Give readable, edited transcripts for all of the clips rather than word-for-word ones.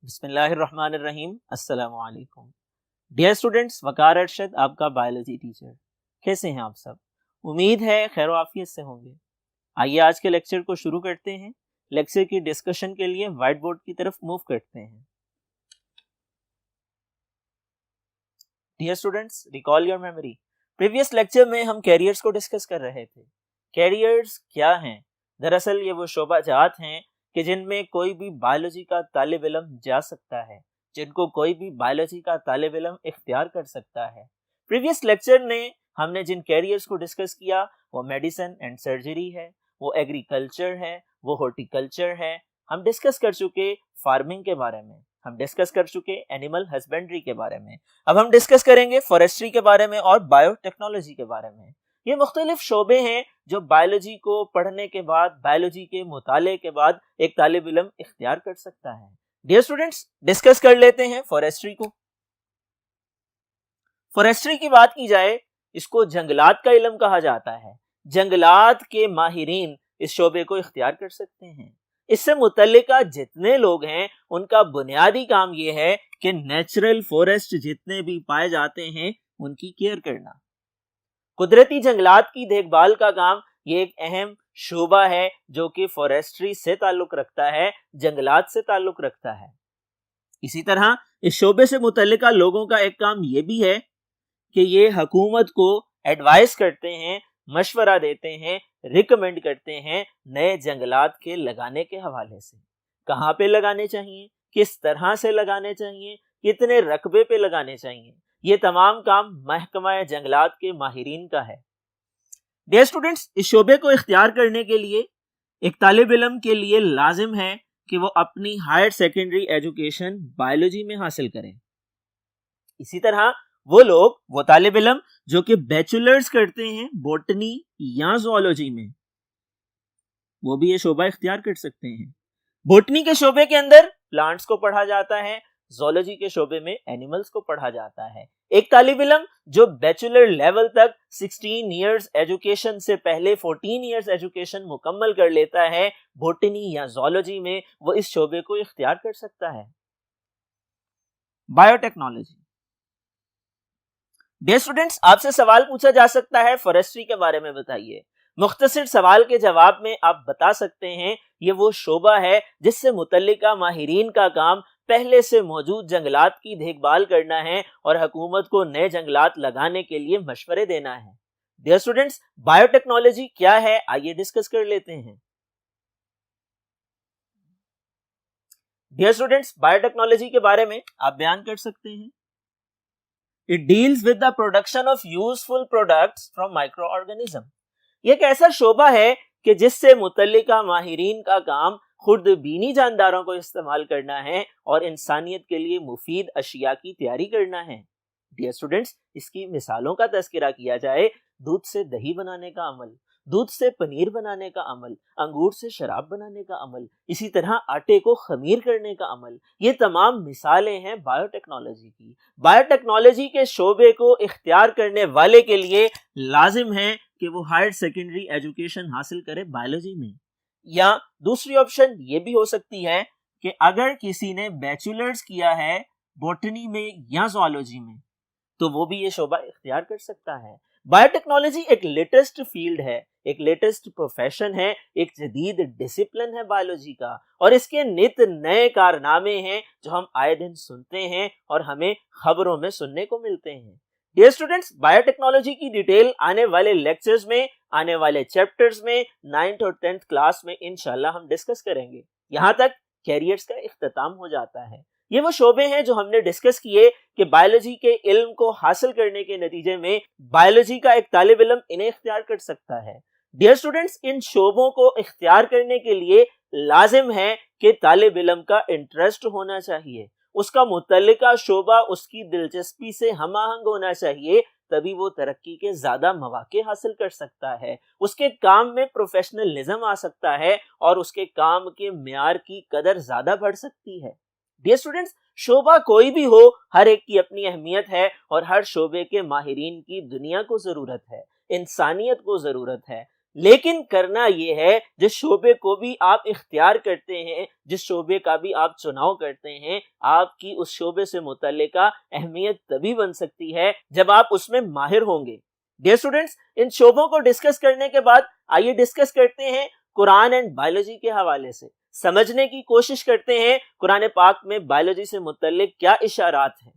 بسم اللہ الرحمن الرحیم۔ السلام علیکم ڈیئر اسٹوڈنٹس، وقار ارشد آپ کا بایولوجی ٹیچر۔ کیسے ہیں آپ سب؟ امید ہے خیر و عافیت سے ہوں گے۔ آئیے آج کے لیکچر کو شروع کرتے ہیں۔ لیکچر کی ڈسکشن کے لیے وائٹ بورڈ کی طرف موو کرتے ہیں۔ Dear students, recall your memory. Previous lecture میں ہم کیریئرز کو ڈسکس کر رہے تھے۔ کیریئرز کیا ہیں؟ دراصل یہ وہ شعبہ جات ہیں کہ جن میں کوئی بھی بایولوجی کا طالب علم جا سکتا ہے، جن کو کوئی بھی بایولوجی کا طالب علم اختیار کر سکتا ہے۔ پریویس لیکچر میں ہم نے جن کیریئرز کو ڈسکس کیا وہ میڈیسن اینڈ سرجری ہے، وہ ایگریکلچر ہے، وہ ہارٹیکلچر ہے۔ ہم ڈسکس کر چکے فارمنگ کے بارے میں، ہم ڈسکس کر چکے اینیمل ہسبینڈری کے بارے میں۔ اب ہم ڈسکس کریں گے فارسٹری کے بارے میں اور بایو ٹیکنالوجی کے بارے میں۔ یہ مختلف شعبے ہیں جو بایولوجی کو پڑھنے کے بعد، بایولوجی کے مطالعے کے بعد ایک طالب علم اختیار کر سکتا ہے۔ ڈیئر اسٹوڈنٹس، ڈسکس کر لیتے ہیں فارسٹری کو۔ فارسٹری کی بات کی جائے، اس کو جنگلات کا علم کہا جاتا ہے۔ جنگلات کے ماہرین اس شعبے کو اختیار کر سکتے ہیں۔ اس سے متعلقہ جتنے لوگ ہیں ان کا بنیادی کام یہ ہے کہ نیچرل فارسٹ جتنے بھی پائے جاتے ہیں ان کی کیئر کرنا۔ قدرتی جنگلات کی دیکھ بھال کا کام یہ ایک اہم شعبہ ہے جو کہ فارسٹری سے تعلق رکھتا ہے، جنگلات سے تعلق رکھتا ہے۔ اسی طرح اس شعبے سے متعلقہ لوگوں کا ایک کام یہ بھی ہے کہ یہ حکومت کو ایڈوائز کرتے ہیں، مشورہ دیتے ہیں، ریکمینڈ کرتے ہیں نئے جنگلات کے لگانے کے حوالے سے۔ کہاں پہ لگانے چاہیے، کس طرح سے لگانے چاہیے، کتنے رقبے پہ لگانے چاہیے، یہ تمام کام محکمہ جنگلات کے ماہرین کا ہے۔ ڈیئر اسٹوڈنٹس، اس شعبے کو اختیار کرنے کے لیے ایک طالب علم کے لیے لازم ہے کہ وہ اپنی ہائر سیکنڈری ایجوکیشن بایولوجی میں حاصل کریں۔ اسی طرح وہ طالب علم جو کہ بیچلرز کرتے ہیں بوٹنی یا زوالوجی میں، وہ بھی یہ شعبہ اختیار کر سکتے ہیں۔ بوٹنی کے شعبے کے اندر پلانٹس کو پڑھا جاتا ہے، زوالوجی کے شعبے میں اینیملز کو پڑھا جاتا ہے۔ ایک طالب علم جو بیچلر لیول تک 16 ایئرز ایجوکیشن سے پہلے 14 ایئرز ایجوکیشن مکمل کر لیتا ہے بوٹنی یا زوالوجی میں، وہ اس شعبے کو اختیار کر سکتا ہے۔ Bio technology. ڈیئر اسٹوڈنٹس، آپ سے سوال پوچھا جا سکتا ہے فارسٹری کے بارے میں بتائیے۔ مختصر سوال کے جواب میں آپ بتا سکتے ہیں یہ وہ شعبہ ہے جس سے متعلقہ ماہرین کا کام پہلے سے موجود جنگلات کی دیکھ بھال کرنا ہے اور حکومت کو نئے جنگلات لگانے کے لیے مشورے دینا ہے۔ ڈیئر اسٹوڈنٹس، بایو ٹیکنالوجی کیا ہے آئیے ڈسکس کر لیتے ہیں۔ ڈیئر اسٹوڈنٹس، بایو ٹیکنالوجی کے بارے میں آپ بیان کر سکتے ہیں۔ It deals with the production of useful products from microorganism۔ یہ ایک ایسا شعبہ ہے کہ جس سے متعلقہ ماہرین کا کام خود بینی جانداروں کو استعمال کرنا ہے اور انسانیت کے لیے مفید اشیاء کی تیاری کرنا ہے۔ ڈیئر اسٹوڈنٹس، اس کی مثالوں کا تذکرہ کیا جائے، دودھ سے دہی بنانے کا عمل، دودھ سے پنیر بنانے کا عمل، انگور سے شراب بنانے کا عمل، اسی طرح آٹے کو خمیر کرنے کا عمل، یہ تمام مثالیں ہیں بایو ٹیکنالوجی کی۔ بایو ٹیکنالوجی کے شعبے کو اختیار کرنے والے کے لیے لازم ہے کہ وہ ہائر سیکنڈری ایجوکیشن حاصل کرے بایولوجی میں، یا دوسری آپشن یہ بھی ہو سکتی ہے کہ اگر کسی نے بیچلرز کیا ہے بوٹنی میں یا زوالوجی میں تو وہ بھی یہ شعبہ اختیار کر سکتا ہے۔ بایو ٹیکنالوجی ایک لیٹسٹ فیلڈ ہے، ایک لیٹسٹ پروفیشن ہے، ایک جدید ڈسپلن ہے بایولوجی کا، اور اس کے نت نئے کارنامے ہیں جو ہم آئے دن سنتے ہیں اور ہمیں خبروں میں سننے کو ملتے ہیں۔ ڈیئر اسٹوڈنٹس، بایو ٹیکنالوجی کی ڈیٹیل آنے والے لیکچرز میں، آنے والے چیپٹرز میں 9th اور 10th کلاس میں انشاءاللہ ہم ڈسکس کریں گے۔ یہاں تک کیریئرز کا اختتام ہو جاتا ہے۔ یہ وہ شعبے ہیں جو ہم نے ڈسکس کیے کہ بایولوجی کے علم کو حاصل کرنے کے نتیجے میں بایولوجی کا ایک طالب علم انہیں اختیار کر سکتا ہے۔ ڈیئر اسٹوڈنٹس، ان شعبوں کو اختیار کرنے کے لیے لازم ہے کہ طالب علم کا انٹرسٹ ہونا چاہیے، اس کا متعلقہ شعبہ اس کی دلچسپی سے ہم آہنگ ہونا چاہیے، تبھی وہ ترقی کے زیادہ مواقع حاصل کر سکتا ہے، اس کے کام میں پروفیشنلزم آ سکتا ہے اور اس کے کام کے معیار کی قدر زیادہ بڑھ سکتی ہے۔ ڈیئر اسٹوڈنٹس، شعبہ کوئی بھی ہو، ہر ایک کی اپنی اہمیت ہے اور ہر شعبے کے ماہرین کی دنیا کو ضرورت ہے، انسانیت کو ضرورت ہے۔ لیکن کرنا یہ ہے جس شعبے کو بھی آپ اختیار کرتے ہیں، جس شعبے کا بھی آپ چناؤ کرتے ہیں، آپ کی اس شعبے سے متعلقہ اہمیت تبھی بن سکتی ہے جب آپ اس میں ماہر ہوں گے۔ ڈیئر اسٹوڈنٹس، ان شعبوں کو ڈسکس کرنے کے بعد آئیے ڈسکس کرتے ہیں قرآن اینڈ بایولوجی کے حوالے سے، سمجھنے کی کوشش کرتے ہیں قرآن پاک میں بایولوجی سے متعلق کیا اشارات ہیں۔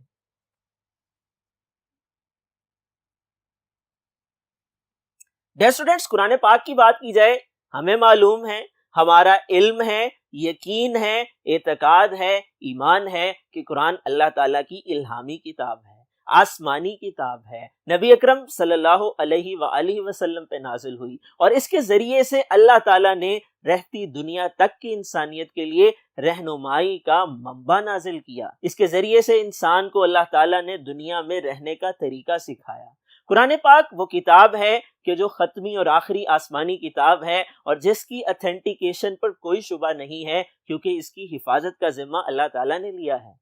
ڈیئر اسٹوڈنٹس، قرآن پاک کی بات کی جائے، ہمیں معلوم ہے، ہمارا علم ہے، یقین ہے، اعتقاد ہے، ایمان ہے کہ قرآن اللہ تعالیٰ کی الہامی کتاب ہے، آسمانی کتاب ہے، نبی اکرم صلی اللہ علیہ وآلہ وسلم پہ نازل ہوئی، اور اس کے ذریعے سے اللہ تعالیٰ نے رہتی دنیا تک کی انسانیت کے لیے رہنمائی کا منبع نازل کیا۔ اس کے ذریعے سے انسان کو اللہ تعالیٰ نے دنیا میں رہنے کا طریقہ سکھایا۔ قرآن پاک وہ کتاب ہے کہ جو ختمی اور آخری آسمانی کتاب ہے، اور جس کی اتھینٹیکیشن پر کوئی شبہ نہیں ہے، کیونکہ اس کی حفاظت کا ذمہ اللہ تعالیٰ نے لیا ہے۔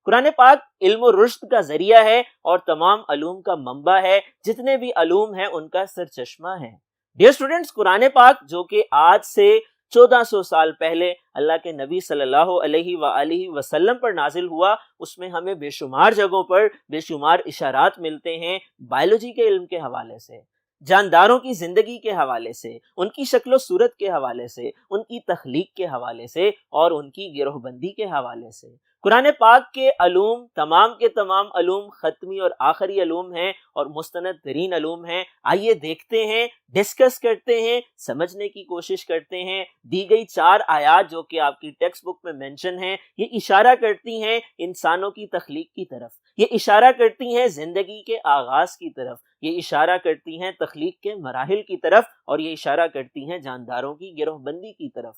قرآن پاک علم و رشد کا ذریعہ ہے اور تمام علوم کا منبع ہے، جتنے بھی علوم ہیں ان کا سرچشمہ ہے۔ ڈیئر اسٹوڈنٹس، قرآن پاک جو کہ آج سے 1400 سال پہلے اللہ کے نبی صلی اللہ علیہ وآلہ وسلم پر نازل ہوا، اس میں ہمیں بے شمار جگہوں پر بے شمار اشارات ملتے ہیں بایولوجی کے علم کے حوالے سے، جانداروں کی زندگی کے حوالے سے، ان کی شکل و صورت کے حوالے سے، ان کی تخلیق کے حوالے سے، اور ان کی گروہ بندی کے حوالے سے۔ قرآن پاک کے علوم تمام کے تمام علوم ختمی اور آخری علوم ہیں اور مستند ترین علوم ہیں۔ آئیے دیکھتے ہیں، ڈسکس کرتے ہیں، سمجھنے کی کوشش کرتے ہیں۔ دی گئی 4 آیات جو کہ آپ کی ٹیکسٹ بک میں مینشن ہیں، یہ اشارہ کرتی ہیں انسانوں کی تخلیق کی طرف، یہ اشارہ کرتی ہیں زندگی کے آغاز کی طرف، یہ اشارہ کرتی ہیں تخلیق کے مراحل کی طرف، اور یہ اشارہ کرتی ہیں جانداروں کی گروہ بندی کی طرف۔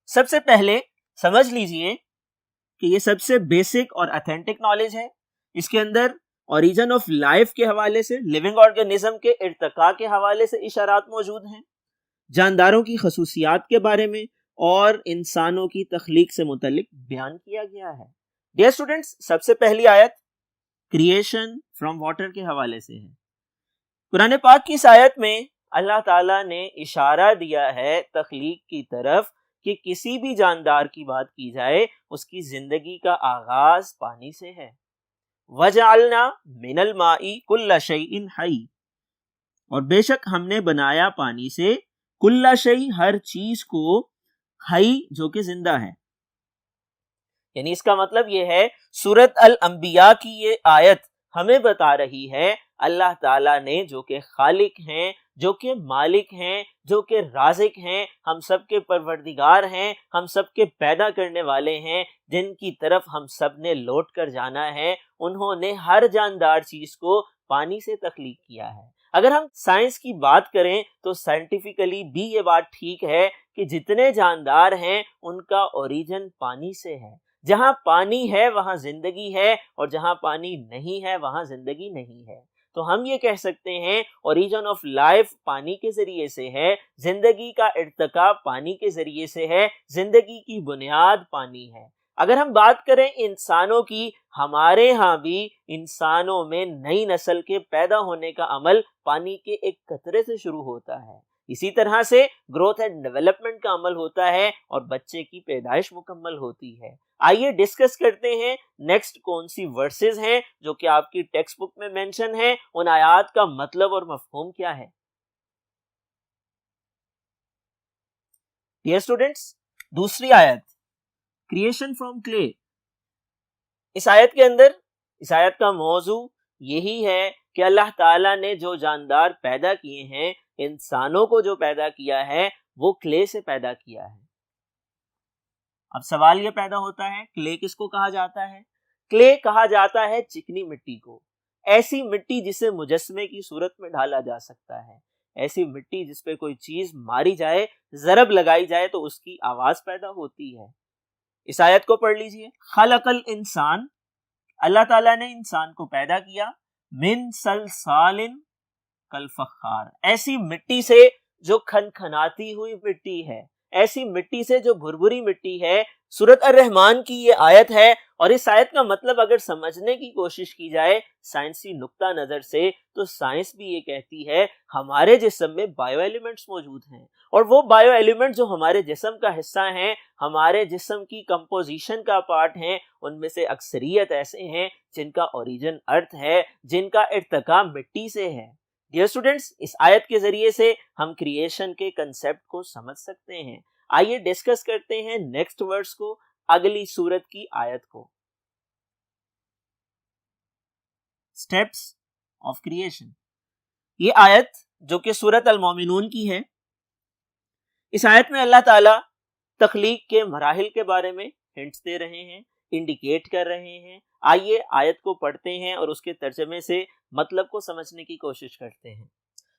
سب سے پہلے سمجھ لیجئے کہ یہ سب سے بیسک اور اتھینٹک نالج ہے۔ اس کے اندر اوریجن آف لائف کے حوالے سے، لیونگ آرگنزم کے ارتقاء کے حوالے سے اشارات موجود ہیں، جانداروں کی خصوصیات کے بارے میں اور انسانوں کی تخلیق سے متعلق بیان کیا گیا ہے۔ ڈیئر اسٹوڈنٹس، سب سے پہلی آیت کریشن فرام واٹر کے حوالے سے ہے۔ قرآن پاک کی اس آیت میں اللہ تعالیٰ نے اشارہ دیا ہے تخلیق کی طرف کہ کسی بھی جاندار کی بات کی جائے، اس کی زندگی کا آغاز پانی سے ہے۔ وَجَعَلْنَا مِنَ الْمَاءِ كُلَّ شَيْءٍ حَيٍّ، اور بے شک ہم نے بنایا پانی سے کُلَّ شَيْءٍ، ہر چیز کو، حی جو کہ زندہ ہے۔ یعنی اس کا مطلب یہ ہے، سورۃ الانبیاء کی یہ آیت ہمیں بتا رہی ہے اللہ تعالیٰ نے جو کہ خالق ہیں، جو کہ مالک ہیں، جو کہ رازق ہیں، ہم سب کے پروردگار ہیں، ہم سب کے پیدا کرنے والے ہیں، جن کی طرف ہم سب نے لوٹ کر جانا ہے، انہوں نے ہر جاندار چیز کو پانی سے تخلیق کیا ہے۔ اگر ہم سائنس کی بات کریں تو سائنٹیفکلی بھی یہ بات ٹھیک ہے کہ جتنے جاندار ہیں ان کا اوریجن پانی سے ہے۔ جہاں پانی ہے وہاں زندگی ہے، اور جہاں پانی نہیں ہے وہاں زندگی نہیں ہے۔ تو ہم یہ کہہ سکتے ہیں اوریجن آف لائف پانی کے ذریعے سے ہے، زندگی کا ارتقاء پانی کے ذریعے سے ہے، زندگی کی بنیاد پانی ہے۔ اگر ہم بات کریں انسانوں کی، ہمارے ہاں بھی انسانوں میں نئی نسل کے پیدا ہونے کا عمل پانی کے ایک قطرے سے شروع ہوتا ہے۔ اسی طرح سے گروتھ اینڈ ڈیولپمنٹ کا عمل ہوتا ہے اور بچے کی پیدائش مکمل ہوتی ہے۔ آئیے ڈسکس کرتے ہیں نیکسٹ کون سی ورسز ہیں جو کہ آپ کی ٹیکسٹ بک میں مینشن ہیں، ان آیات کا مطلب اور مفہوم کیا ہے۔ ڈیئر اسٹوڈنٹس، دوسری آیت کریشن فرام کلے۔ اس آیت کے اندر، اس آیت کا موضوع یہی ہے کہ اللہ تعالیٰ نے جو جاندار پیدا کیے ہیں، انسانوں کو جو پیدا کیا ہے وہ کلے سے پیدا کیا ہے۔ اب سوال یہ پیدا ہوتا ہے، کلے کس کو کہا جاتا ہے؟ کلے کہا جاتا ہے چکنی مٹی کو، ایسی مٹی جسے مجسمے کی صورت میں ڈھالا جا سکتا ہے، ایسی مٹی جس پہ کوئی چیز ماری جائے، ضرب لگائی جائے تو اس کی آواز پیدا ہوتی ہے۔ اس آیت کو پڑھ لیجئے، خلق الانسان، اللہ تعالیٰ نے انسان کو پیدا کیا، من صلصال کالفخار، ایسی مٹی سے جو کھنکھناتی ہوئی مٹی ہے، ایسی مٹی سے جو بھربھری مٹی ہے، سورۃ الرحمن کی یہ آیت ہے، اور اس آیت کا مطلب اگر سمجھنے کی کوشش کی جائے سائنسی نقطہ نظر سے تو سائنس بھی یہ کہتی ہے ہمارے جسم میں بائیو ایلیمنٹس موجود ہیں، اور وہ بائیو ایلیمنٹ جو ہمارے جسم کا حصہ ہیں، ہمارے جسم کی کمپوزیشن کا پارٹ ہیں، ان میں سے اکثریت ایسے ہیں جن کا اوریجن ارتھ ہے، جن کا ارتقا مٹی سے ہے۔ ڈیئر اسٹوڈنٹس، اس آیت کے ذریعے سے ہم کریشن کے کنسیپٹ کو سمجھ سکتے ہیں۔ آئیے ڈسکس کرتے ہیں نیکسٹ ورڈز کو، اگلی سورت کی آیت کو۔ سٹیپس آف کریشن، یہ آیت جو کہ سورۃ المومنون کی ہے، اس آیت میں اللہ تعالیٰ تخلیق کے مراحل کے بارے میں ہنٹس دے رہے ہیں، انڈیکیٹ کر رہے ہیں۔ آئیے آیت کو پڑھتے ہیں اور اس کے ترجمے سے مطلب کو سمجھنے کی کوشش کرتے ہیں۔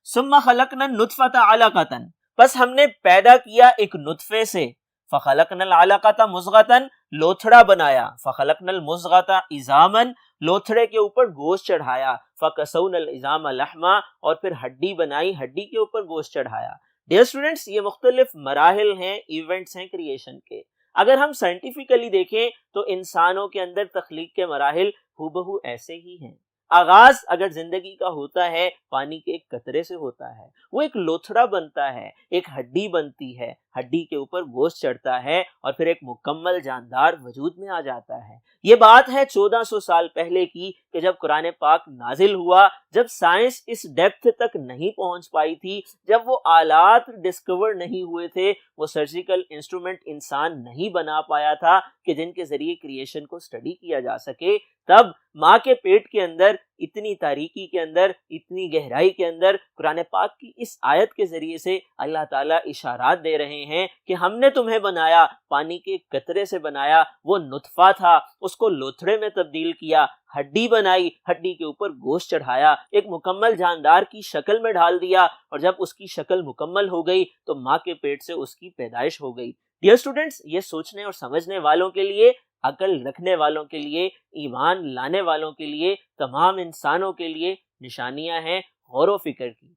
ثم خلقنا النطفۃ علقۃ، بس ہم نے پیدا کیا ایک نطفے سے، فخلقنا العلقۃ مضغۃ، لوتھڑا بنایا، فخلقنا المضغۃ عظاما، لوتھڑے کے اوپر گوشت چڑھایا، فکسونا العظام لحما، اور پھر ہڈی بنائی، ہڈی کے اوپر گوشت چڑھایا۔ ڈیئر اسٹوڈنٹس، یہ مختلف مراحل ہیں، ایونٹس ہیں کریشن کے۔ اگر ہم سائنٹیفکلی دیکھیں تو انسانوں کے اندر تخلیق کے مراحل ہو ایسے ہی ہیں۔ آغاز اگر زندگی کا ہوتا ہے پانی کے ایک قطرے سے ہوتا ہے، وہ ایک لوتھڑا بنتا ہے، ایک ہڈی بنتی ہے، ہڈی کے اوپر گوشت چڑھتا ہے، اور پھر ایک مکمل جاندار وجود میں آ جاتا ہے۔ یہ بات ہے 1400 سال پہلے کی کہ جب قرآن پاک نازل ہوا، جب سائنس اس ڈیپتھ تک نہیں پہنچ پائی تھی، جب وہ آلات ڈسکور نہیں ہوئے تھے، وہ سرجیکل انسٹرومنٹ انسان نہیں بنا پایا تھا کہ جن کے ذریعے کریشن کو اسٹڈی کیا جا سکے، تب ماں کے پیٹ کے اندر، اتنی تاریکی کے اندر، اتنی گہرائی کے اندر، قرآن پاک کی اس آیت کے ذریعے سے اللہ تعالیٰ اشارات دے رہے ہیں کہ ہم نے تمہیں بنایا، پانی کے قطرے سے بنایا، وہ نطفہ تھا، اس کو لوتھڑے میں تبدیل کیا، ہڈی بنائی، ہڈی کے اوپر گوشت چڑھایا، ایک مکمل جاندار کی شکل میں ڈال دیا، اور جب اس کی شکل مکمل ہو گئی تو ماں کے پیٹ سے اس کی پیدائش ہو گئی۔ ڈیئر اسٹوڈنٹس، یہ سوچنے اور سمجھنے والوں کے لیے، عقل رکھنے والوں کے لیے، ایمان لانے والوں کے لیے، تمام انسانوں کے لیے نشانیاں ہیں غور و فکر کی۔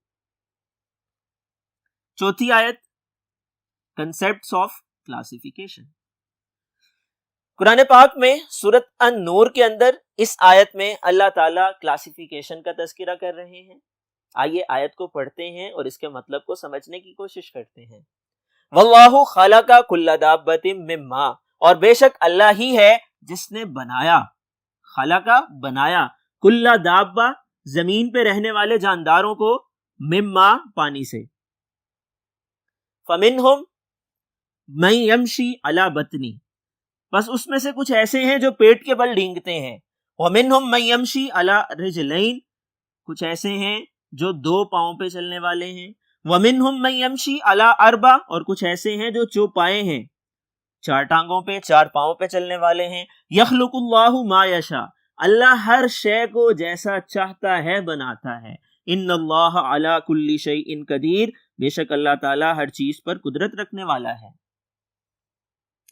چوتھی آیت، کنسیپٹس آف کلاسیفیکیشن۔ قرآن پاک میں سورۃ النور کے اندر اس آیت میں اللہ تعالیٰ کلاسیفیکیشن کا تذکرہ کر رہے ہیں۔ آئیے آیت کو پڑھتے ہیں اور اس کے مطلب کو سمجھنے کی کوشش کرتے ہیں۔ واللہ خلق کل دابۃ من ماء، اور بے شک اللہ ہی ہے جس نے بنایا، خلقہ بنایا، کل دابہ زمین پہ رہنے والے جانداروں کو، من ماء پانی سے، فمنہم من یمشی علی بطنی، بس اس میں سے کچھ ایسے ہیں جو پیٹ کے بل ڈینگتے ہیں، ومنہم من یمشی علی رجلین، کچھ ایسے ہیں جو 2 پاؤں پہ چلنے والے ہیں، ومنہم من یمشی علی اربع، اور کچھ ایسے ہیں جو چوپائے ہیں، 4 ٹانگوں پہ، 4 پاؤں پہ چلنے والے ہیں۔ یخلق اللہ ما یشاء، اللہ ہر شے کو جیسا چاہتا ہے بناتا ہے۔ ان اللہ علی کل شیء قدیر، بے شک اللہ تعالیٰ ہر چیز پر قدرت رکھنے والا ہے۔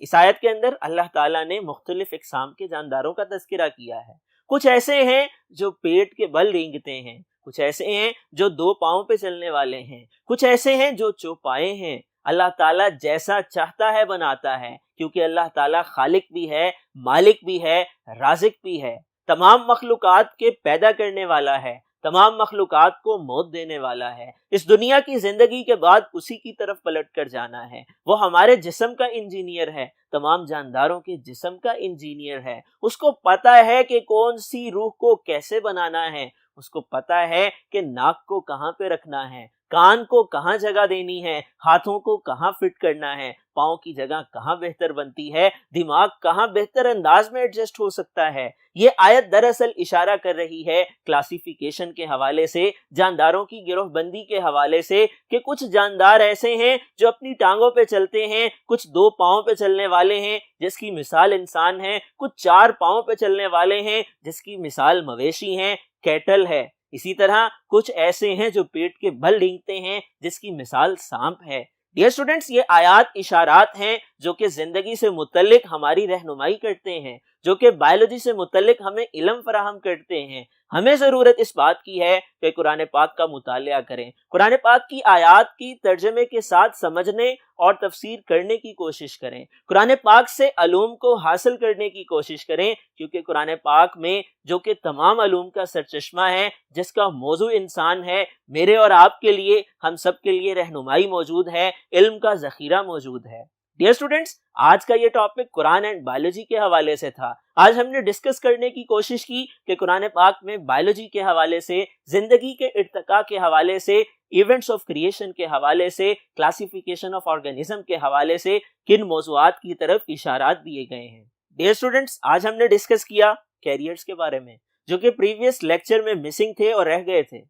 اس آیت کے اندر اللہ تعالیٰ نے مختلف اقسام کے جانداروں کا تذکرہ کیا ہے۔ کچھ ایسے ہیں جو پیٹ کے بل رینگتے ہیں، کچھ ایسے ہیں جو 2 پاؤں پہ چلنے والے ہیں، کچھ ایسے ہیں جو چوپائے ہیں۔ اللہ تعالیٰ جیسا چاہتا ہے بناتا ہے، کیونکہ اللہ تعالیٰ خالق بھی ہے، مالک بھی ہے، رازق بھی ہے، تمام مخلوقات کے پیدا کرنے والا ہے، تمام مخلوقات کو موت دینے والا ہے۔ اس دنیا کی زندگی کے بعد اسی کی طرف پلٹ کر جانا ہے۔ وہ ہمارے جسم کا انجینئر ہے، تمام جانداروں کے جسم کا انجینئر ہے۔ اس کو پتا ہے کہ کون سی روح کو کیسے بنانا ہے، اس کو پتا ہے کہ ناک کو کہاں پہ رکھنا ہے، کان کو کہاں جگہ دینی ہے، ہاتھوں کو کہاں فٹ کرنا ہے، پاؤں کی جگہ کہاں بہتر بنتی ہے، دماغ کہاں بہتر انداز میں ایڈجسٹ ہو سکتا ہے۔ یہ آیت دراصل اشارہ کر رہی ہے کلاسیفیکیشن کے حوالے سے، جانداروں کی گروہ بندی کے حوالے سے، کہ کچھ جاندار ایسے ہیں جو اپنی ٹانگوں پہ چلتے ہیں، کچھ 2 پاؤں پہ چلنے والے ہیں جس کی مثال انسان ہے، کچھ 4 پاؤں پہ چلنے والے ہیں جس کی مثال مویشی ہیں، کیٹل ہے۔ اسی طرح کچھ ایسے ہیں جو پیٹ کے بل رینگتے ہیں جس کی مثال سانپ ہے۔ ڈیئر اسٹوڈنٹس، یہ آیات اشارات ہیں جو کہ زندگی سے متعلق ہماری رہنمائی کرتے ہیں، جو کہ بایولوجی سے متعلق ہمیں علم فراہم کرتے ہیں۔ ہمیں ضرورت اس بات کی ہے کہ قرآن پاک کا مطالعہ کریں، قرآن پاک کی آیات کی ترجمے کے ساتھ سمجھنے اور تفسیر کرنے کی کوشش کریں، قرآن پاک سے علوم کو حاصل کرنے کی کوشش کریں، کیونکہ قرآن پاک میں جو کہ تمام علوم کا سرچشمہ ہے، جس کا موضوع انسان ہے، میرے اور آپ کے لیے، ہم سب کے لیے رہنمائی موجود ہے، علم کا ذخیرہ موجود ہے۔ ڈیئر اسٹوڈنٹس، آج کا یہ ٹاپک قرآن اینڈ بایولوجی کے حوالے سے تھا۔ آج ہم نے ڈسکس کرنے کی کوشش کی کہ قرآن پاک میں بایولوجی کے حوالے سے، زندگی کے ارتقاء کے حوالے سے، ایونٹس آف کریشن کے حوالے سے، کلاسیفیکیشن آف آرگینزم کے حوالے سے کن موضوعات کی طرف اشارات دیے گئے ہیں۔ ڈیئر اسٹوڈنٹس، آج ہم نے ڈسکس کیا کیریئرز کے بارے میں، جو کہ پریویس لیکچر میں مسنگ تھے اور رہ گئے تھے۔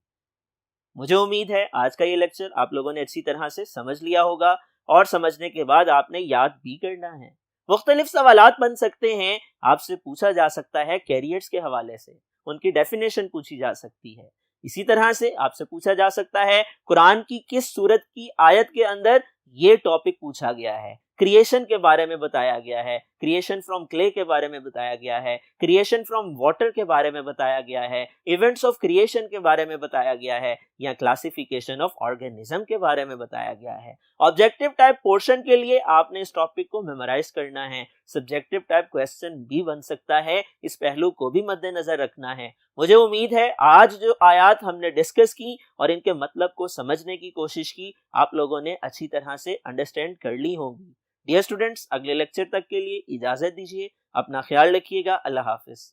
مجھے امید ہے آج کا یہ لیکچر آپ لوگوں نے اچھی طرح سے سمجھ لیا ہوگا، اور سمجھنے کے بعد آپ نے یاد بھی کرنا ہے۔ مختلف سوالات بن سکتے ہیں، آپ سے پوچھا جا سکتا ہے کیریئرز کے حوالے سے، ان کی ڈیفینیشن پوچھی جا سکتی ہے۔ اسی طرح سے آپ سے پوچھا جا سکتا ہے قرآن کی کس سورت کی آیت کے اندر یہ ٹاپک پوچھا گیا ہے، کریشن کے بارے میں بتایا گیا ہے، کریشن فرام کلے کے بارے میں بتایا گیا ہے، کریشن فرام واٹر کے بارے میں بتایا گیا ہے، ایونٹس آف کریشن کے بارے میں بتایا گیا ہے، یا کلاسیفیکیشن آف آرگینزم کے بارے میں بتایا گیا ہے۔ آبجیکٹیو ٹائپ پورشن کے لیے آپ نے اس ٹاپک کو میمورائز کرنا ہے، سبجیکٹیو ٹائپ کویسچن بھی بن سکتا ہے، اس پہلو کو بھی مد نظر رکھنا ہے۔ مجھے امید ہے آج جو آیات ہم نے ڈسکس کی اور ان کے مطلب کو سمجھنے کی کوشش کی، آپ لوگوں نے اچھی طرح سے انڈرسٹینڈ کر لی ہوں گی۔ ڈیئر اسٹوڈنٹس، اگلے لیکچر تک کے لیے اجازت دیجیے، اپنا خیال رکھیے گا، اللہ حافظ۔